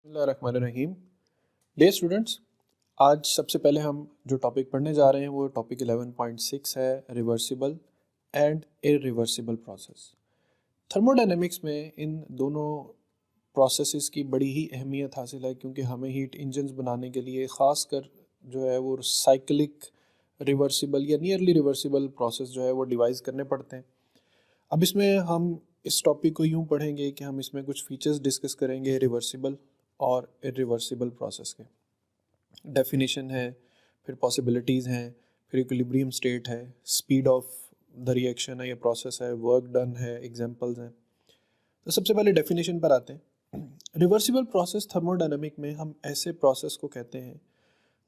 बिस्मिल्लाहिर्रहमानिर्रहीम। Dear students, आज सबसे पहले हम जो टॉपिक पढ़ने जा रहे हैं वो टॉपिक 11.6 है, reversible and irreversible process. Thermodynamics में इन दोनों प्रोसेसेस की बड़ी ही अहमियत हासिल है, क्योंकि हमें हीट इंजन्स बनाने के लिए ख़ास कर जो है वो साइक्लिक रिवर्सिबल या नियरली रिवर्सिबल प्रोसेस जो है वो डिवाइस करने पड़ते हैं। अब इसमें हम इस टॉपिक को यूँ पढ़ेंगे कि हम इसमें कुछ फीचर्स डिस्कस करेंगे रिवर्सिबल और इरिवर्सिबल प्रोसेस के। डेफिनेशन है, फिर पॉसिबिलिटीज़ हैं, फिर इक्विलिब्रियम स्टेट है, स्पीड ऑफ द रिएक्शन है या प्रोसेस है, वर्क डन है, एग्जांपल्स हैं। तो सबसे पहले डेफिनेशन पर आते हैं। रिवर्सिबल प्रोसेस थर्मोडायनामिक में हम ऐसे प्रोसेस को कहते हैं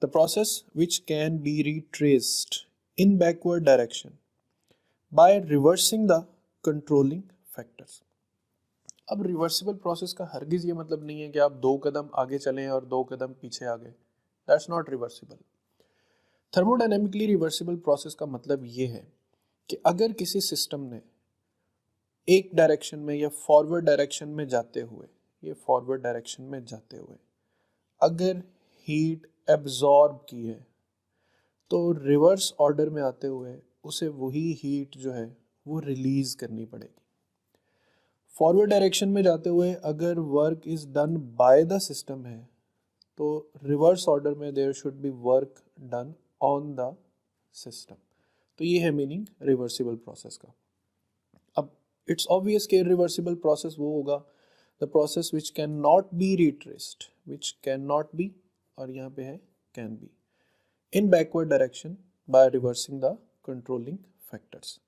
the process which can be retraced in backward direction by reversing the controlling factors. अब रिवर्सिबल प्रोसेस का हरगिज़ ये मतलब नहीं है कि आप 2 कदम आगे चलें और 2 कदम पीछे आ गए। That's not reversible. Thermodynamically reversible process का मतलब ये है कि अगर किसी सिस्टम ने एक डायरेक्शन में या फॉरवर्ड डायरेक्शन में जाते हुए अगर हीट एब्जॉर्ब की है, तो रिवर्स ऑर्डर में आते हुए उसे वही हीट जो है वो रिलीज करनी पड़ेगी। फॉरवर्ड डायरेक्शन में जाते हुए अगर work is done by the system है, तो रिवर्स ऑर्डर में there should be work done on the system. तो ये है मीनिंग रिवर्सिबल प्रोसेस का। अब इट्स ऑब्वियस कि रिवर्सिबल प्रोसेस वो होगा the process which can not be retraced, which can not be, और यहाँ पे है can be, in backward direction by reversing the controlling factors.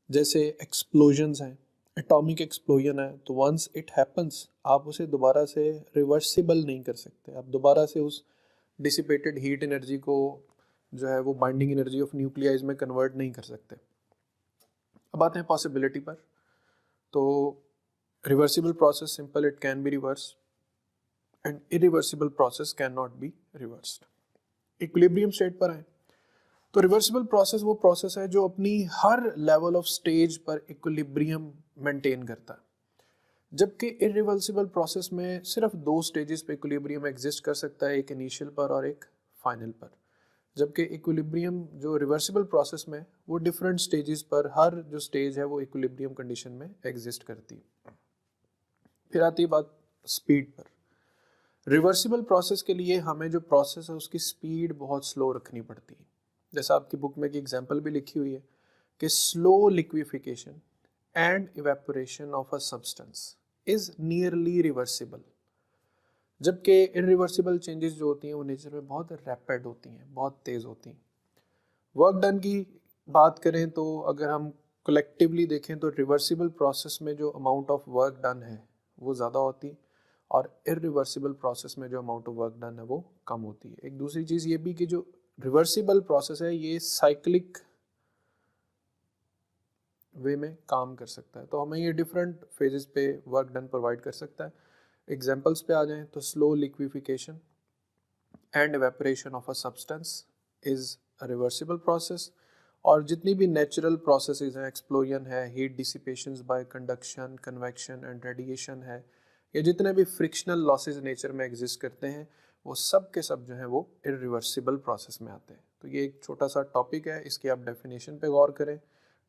जैसे एक्सप्लोजन्स हैं, एटॉमिक एक्सप्लोजन है, तो वंस इट हैपन्स आप उसे दोबारा से रिवर्सिबल नहीं कर सकते। आप दोबारा से उस डिसिपेटेड हीट एनर्जी को जो है वो बाइंडिंग एनर्जी ऑफ न्यूक्लियाइज में कन्वर्ट नहीं कर सकते। अब आते हैं पॉसिबिलिटी पर। तो reversible process simple, it can be reverse, and irreversible process can not be reversed. Equilibrium state पर आए तो रिवर्सिबल प्रोसेस वो प्रोसेस है जो अपनी हर लेवल ऑफ स्टेज पर इक्विलिब्रियम मेंटेन करता है, जबकि इरिवर्सिबल प्रोसेस में सिर्फ 2 स्टेजेस पे इक्विलिब्रियम एग्जिस्ट कर सकता है, एक इनिशियल पर और एक फाइनल पर। जबकि इक्विलिब्रियम जो रिवर्सिबल प्रोसेस में वो डिफरेंट स्टेजेस पर, हर जो स्टेज है वो इक्विलिब्रियम कंडीशन में एग्जिस्ट करती है। फिर आती है बात स्पीड पर। रिवर्सिबल प्रोसेस के लिए हमें जो प्रोसेस है उसकी स्पीड बहुत स्लो रखनी पड़ती है। जैसा आपकी बुक में एक एग्जांपल भी लिखी हुई है कि slow liquefaction and evaporation of a substance is nearly reversible, जबकि इरिवर्सिबल चेंजेस जो होती हैं वो नेचर में बहुत रैपिड होती हैं, बहुत तेज़ होती हैं। वर्क डन की बात करें तो अगर हम कलेक्टिवली देखें तो रिवर्सिबल प्रोसेस में जो अमाउंट ऑफ वर्क डन है वो ज़्यादा होती है, और इरिवर्सिबल प्रोसेस में जो अमाउंट ऑफ वर्क डन है वो कम होती है। एक दूसरी चीज़ ये भी कि जो रिवर्सिबल प्रोसेस है ये साइक्लिक वे में काम कर सकता है, तो हमें ये डिफरेंट फेजेस पे वर्क डन प्रोवाइड कर सकता है। एग्जांपल्स पे आ जाएं तो slow liquefaction and evaporation of a substance is a reversible process, और जितनी भी नेचुरल प्रोसेसेस हैं, एक्सप्लोजन है, heat dissipations by conduction, convection and radiation है, या जितने भी फ्रिक्शनल लॉसेस नेचर में एग्जिस्ट करते हैं, वो सब के सब जो है वो इरिवर्सिबल प्रोसेस में आते हैं। तो ये एक छोटा सा टॉपिक है, इसकी आप डेफिनेशन पे गौर करें,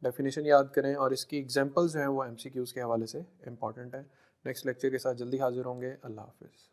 डेफिनेशन याद करें, और इसकी एग्जांपल्स जो हैं वो एमसीक्यूज़ के हवाले से इंपॉर्टेंट है। नेक्स्ट लेक्चर के साथ जल्दी हाजिर होंगे। अल्लाह हाफिज़।